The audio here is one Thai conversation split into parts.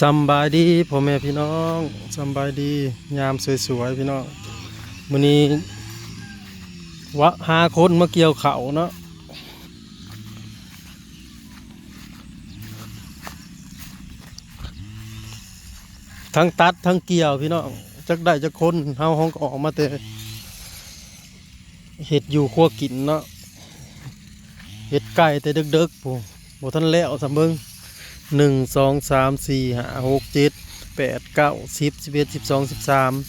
สำบายดีพ่อแม่พี่น้องสำบายดียามสวยๆพี่น้องมื้อนี้หาคนมาเกี่ยวเขาเนาะทั้งตัดทั้งเกี่ยวพี่น้องจักได้จักคนเฮาห้องก็ออกมาแต่เฮ็ดอยู่ครัวกินเนาะเฮ็ดไก่แต่ดึกๆผู้บ่ทันแล้วซะเบิ่ง1 2 3 4 5 6 7 8 9 10 11 12 13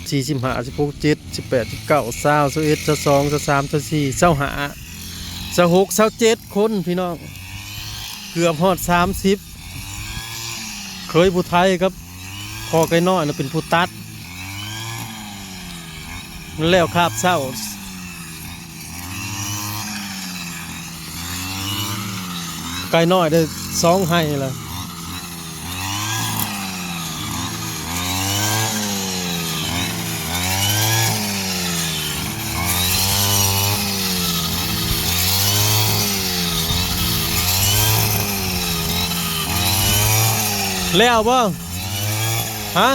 14 15 16 17 18 19 20 21 22 23 24 25 26 27 คนพี่น้องเกือบฮอด30เคยผู้ไทยครับพอไก่น้อยน่ะเป็นผู้ตัดมันแล้วคาบเศร้าไก่น้อยได้2ให้ละแล้วบ่ฮะ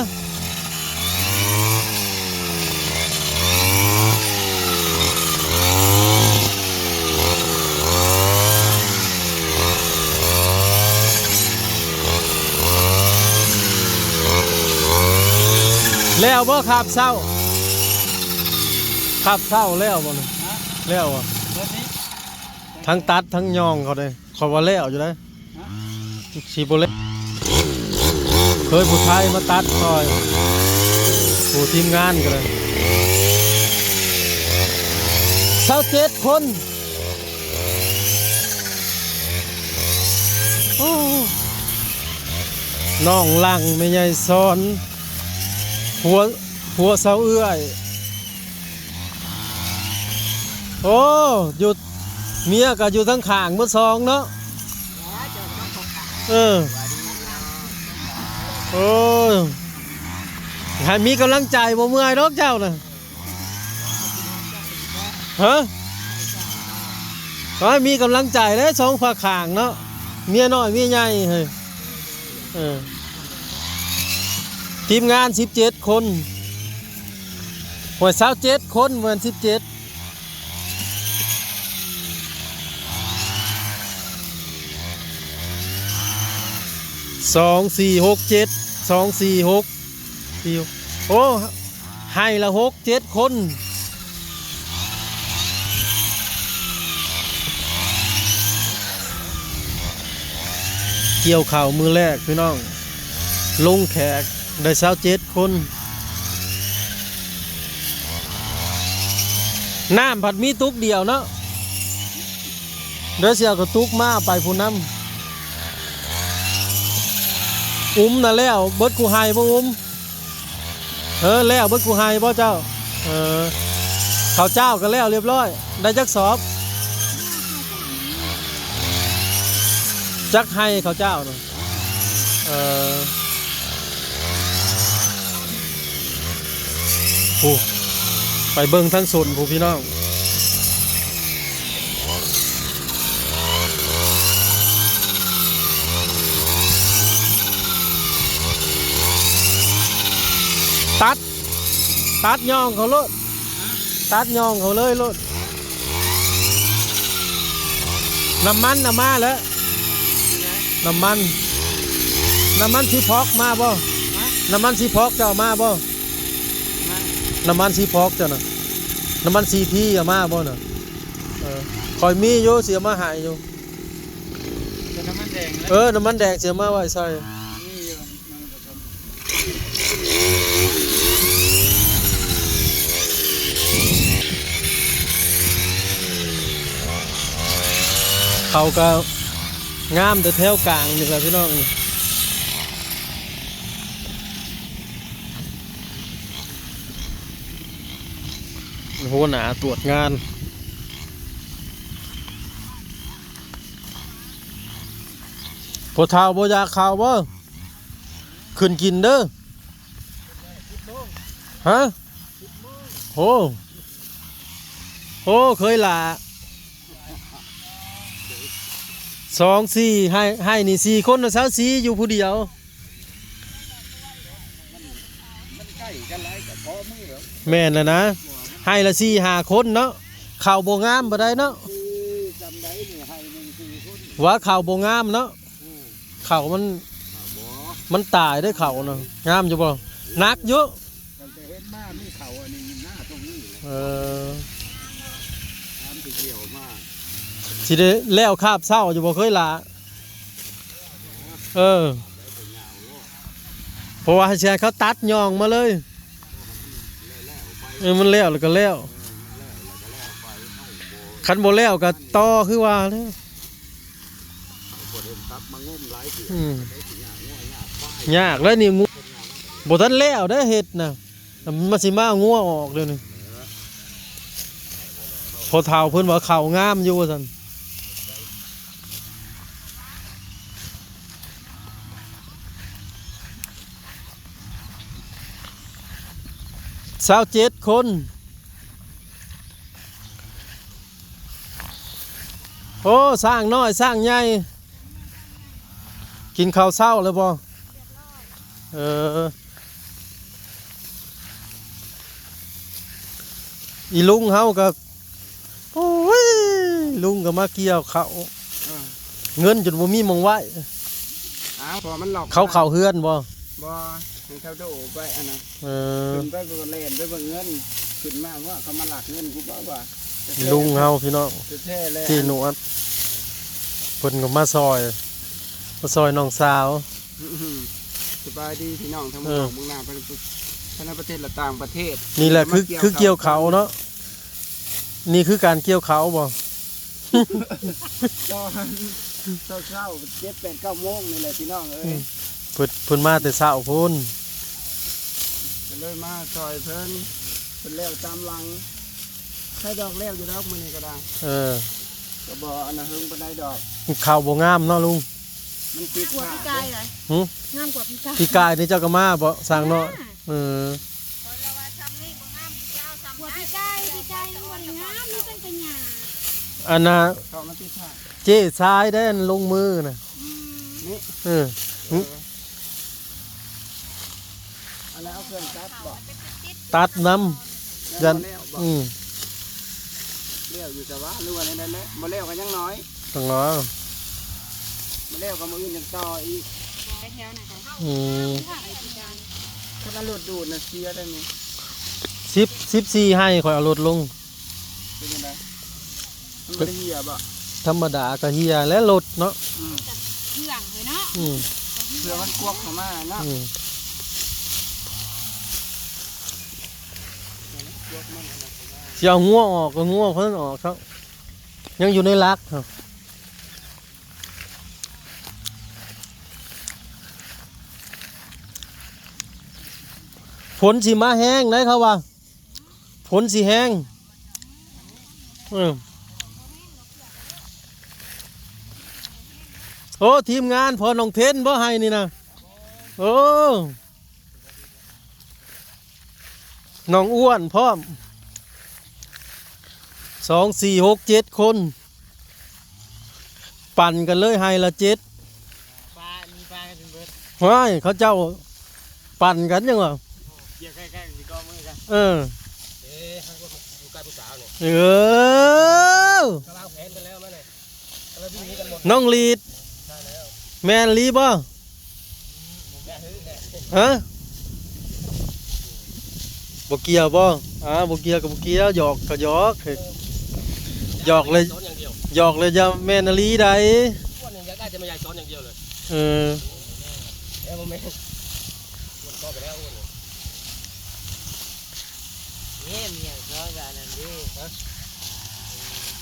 แล้วบ่ขับเศร้าแล้วบ่เนี่ยแล้วอ่ะทั้งตัดทั้งยองเขาเลยเขาว่าแล้วอยู่ได้ชีโบเล่เคยผู้ไทยมาตัดคอยผู้ทีมงานกันเลย27 คนน้องลังไม่ใหญ่ซ้อนหัวเสาเอื้อยโอ้หยุดเมียก็อยู่ทั้งข้างมือ2เนาะโอ้ให้มีกำลังใจบ่เมื่อยดอกเจ้าน่ะฮะให้มีกำลังใจเลย2 ฝาข้างเนาะเมียน้อยเมียใหญ่เฮ้ยทีมงาน17 คนหวย27 คนเหมือน17 2 4 6 7 2 4 6 4โอ้ให้ละ6 7 คนเกี่ยวข่าวมือแรกพี่น้องลงแขกได้27 คนน้ำผัดมีตุกเดียวเนาะเดี๋ยวเสียก็ตุกมาไปผู้น้ำน่ะแล้วเบิดกูไฮบ่แล้วเบิดกูไฮบ่เจ้าข้าวเจ้าก็แล้วเรียบร้อยได้จักสอบจักไฮข้าวเจ้าเนาะผู้ไปเบิ่งทั้งส่วนผู้พี่น้องตัดย่องเขาโลดตัดย่องเขาเลยโลดน้ำมันมาแล้วน้ำมันสีพอกมาบ่น้ำมันสีพอกเจ้ามาบ่น้ำมันสีพอกเจ้าน่ะน้ำมันสีพีมาบ่น่ะคอยมีอยู่เสียมาหายอยู่น้ำมันแดงน้ำมันแดงเสียมาไว้ใส่เขาก็งามแต่แถวกลางนี่แหละพี่น้องหัวหน้าตรวจงานพอเท้าบ่อยากข่าวบ่ขึ้นกินเด้อฮะโอ้เคยล่ะ2 4ให้นี่4 คนนะสาว4อยู่ผู้เดียว กันไรกับพอมือ แม่นแล้วนะให้ละ4-5คนเนาะข้าวบ่งามบ่ได้เนาะ คือจำได้นี่ให้หนึ่ง4 คน ว่าข้าวบ่งามเนาะข้าวบ่มันตายได้ข้าวเนาะงามอยู่บ่หนักเยอะ ตั้งแต่เห็นมามีเขาอันนี้หน้าตรงนี้เลย เออ ทำที่เกี่ยวมา สิได้แล้วคาบเศร้าอยู่บ่เคยละเออเพราะว่าเชียเขาตัดย่องมาเลยมันแล้วแล้วก็แล้วคันบ่แล้วก็ต่อคือว่าเด้อ บ่เห็นตับมางมหลายเสือ อืม ได้สิยากงัวยากควาย ยากแล้วนี่งูบ่ทันแล้วได้อเฮ็ดน่ะมันสิมางัวออกเดี๋ยวนี้พอเฒ่าเพิ่นว่าข้าวงามอยู่ว่าซั่น27 คนโอ้สร้างน้อยสร้างใหญ่กินข้าวเช้าเลยบ่เอออีลุงเฮาก็โอ้ยลุงก็มาเกี่ยวเขาวเงินจนบ่มีหมองไว้ อ้าวพอมันหลอก เขาเฮือนบ่ บ่ให้เขาโดไปอันนั้น เออ ขึ้นไปบ่เล่นไปบ่เงินขึ้นมาว่าเขามาหลักเงินกูบ่ว่า ลุงเฮาพี่น้อง แท้ๆเลย ที่หนวดเพิ่นก็มาซอยน้องสาว สบายดีพี่น้องทั้งหมดเมืองหน้าภายในประเทศและต่างประเทศ นี่แหละคือเกี่ยวเขาเนาะนี่คือการเกี่ยวเขาบ่ ตอนเช้าๆ7-8-9 โมงนี่แหละพี่น้องเอ้ย เพิ่นมาแต่เช้าพุ่น ก็เลยมาซอยเพิ่นแล้วตามหลังใช้ดอกแล้วอยู่ดอกมื้อนี้ก็ได้ เออ ก็บ่อันนั้นเฮิงบ่ได้ดอก ข้าวบ่งามเนาะลุง มันติด กว่า ผ้า พี่กายเลย หึ งามกว่าพี่กาย พี่กายนี่เจ้าก็มาบ่สร้างเนาะเออก ว่าพี่กายมันงามนี่เป็นปัญญา อันน่ะ เข้ามาติดผ้า เจ๊ชายได้อันลงมือน่ะ นี่ เออ อันนั้นเอาเครื่องจับบ่ ตัดน้ำยัน แล้วบ่ Ừ. เลี้ยวอยู่แต่ว่าหรือว่านั่นแหละบ่แล้วก็ยังน้อย ต้องรอ บ่แล้วก็มื้ออื่นยังต่ออีก ไปแถวไหนคะ อืม ค่ะไอ้พี่กาย ถ้ามันรถดูดน่ะเสียได้นี่ 14ให้ข่อยเอารถลง เป็นจังไดมันบ่ได้เหี้ยบ่ ธรรมดาก็เฮียและรถเนาะ อืม เครื่องเลยเนาะ อืม เพื่อมันกวกเข้ามาเนาะ อืม กวกมันเข้ามา สิเอางัวออกก็งัวเพิ่นออกครับยังอยู่ในรักครับฝนสิมาแห้งได้เขาว่าฝนสิแห้งโอ้ทีมงานพอน้องเทนบ่ให้นี่นะโอ้น้องอ้วนพร้อม2 4 6 7 คน ปั่นกันเลยให้ละ7 ปลามีปลากันเบิด ว้ายเขาเจ้าปั่นกันยังวะ เกี่ยวใกล้ๆสิก็มือกัน เออ ฮังก็อยู่ใกล้ผู้สาวนี่ เออก ำลังแผนกันแล้วมั้ยนี่กำลังวิ่งหนีกันหมด น้องลีดแมนลีบ่ฮะบ่เกี่ยวบ่บ่เกี่ยวกับบ่เกี่ยวหยอกก็หยอกหยอกเลย ซ้อนอย่างเดียว หยอกเลยจะแมนลีได้ อ้วนอย่างอยากได้จะไม่อยากซ้อนอย่างเดียวเลย เออ บ่แม่นหมดก็ไปแล้วอ้วนนี่เมียซ้อนกันนั่นดิฮะ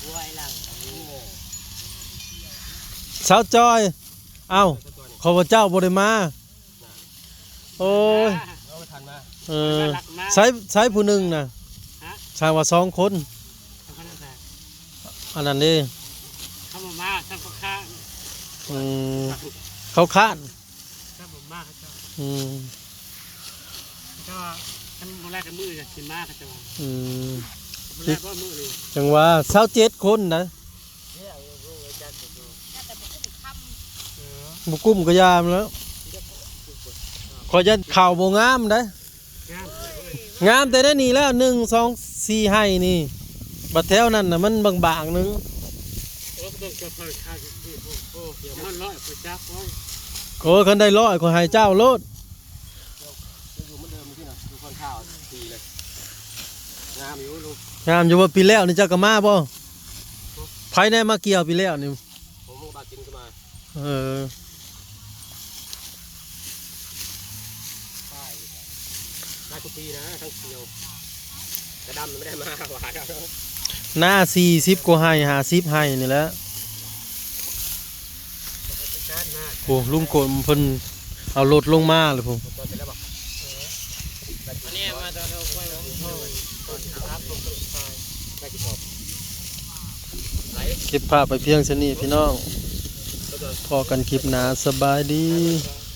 บัวไอ้หลังนี่ สาวจอยเอ้าขอพระเจ้าบ่ได้มาโอ้ย เอาไปทันมา เออใช้ผู้หนึงน่ะชายว่า2 คนอันนั้นนี่ เข้ามาทำข้าง เขาค้าน ถ้าผมมากเขา อืม ก็ท่านแรกกันมือจะกินมากเขาจะว่า อืม แรกก็มือเลย จังว่า27 คนนะบุกุ้มก็ยามแล้วขอจะข่าวโบงามได้ งาม งามแต่ได้นี่แล้ว1 2 4ให้นี่บัดแถวนั้นน่ะมันบางๆนึง โอ้ต้องจะเปิดค่าที่โอ้เดี๋ยวมันร้อยไปจักไว้ โอ้คันได้100ขอให้เจ้าโลด อยู่เหมือนเดิมที่น่ะดูคนข้าวดีเลยงามอยู่ลุง งามอยู่ว่าปีแล้วนี่เจ้าก็มาบ่ไผได้มาเกี่ยวปีแล้วนี่ ผมบากินก็มา เออ ได้ทุกปีนะทั้งเขียวแต่ดำมันไม่ได้มาหวานแล้ว หน้า40กว่าให้50ให้นี่แหละ การมาก โอ้ลุงโกมเพิ่นเอารถลงมาเลยผม ตัวเสร็จแล้วบอกอันนี้มาตอนเราไว้ของพ่อก่อนครับผมก็ทายได้กี่ชอบ เก็บภาพไปเพียงเท่านี้พี่น้องพอกันคลิปหน้าสบายดี ไ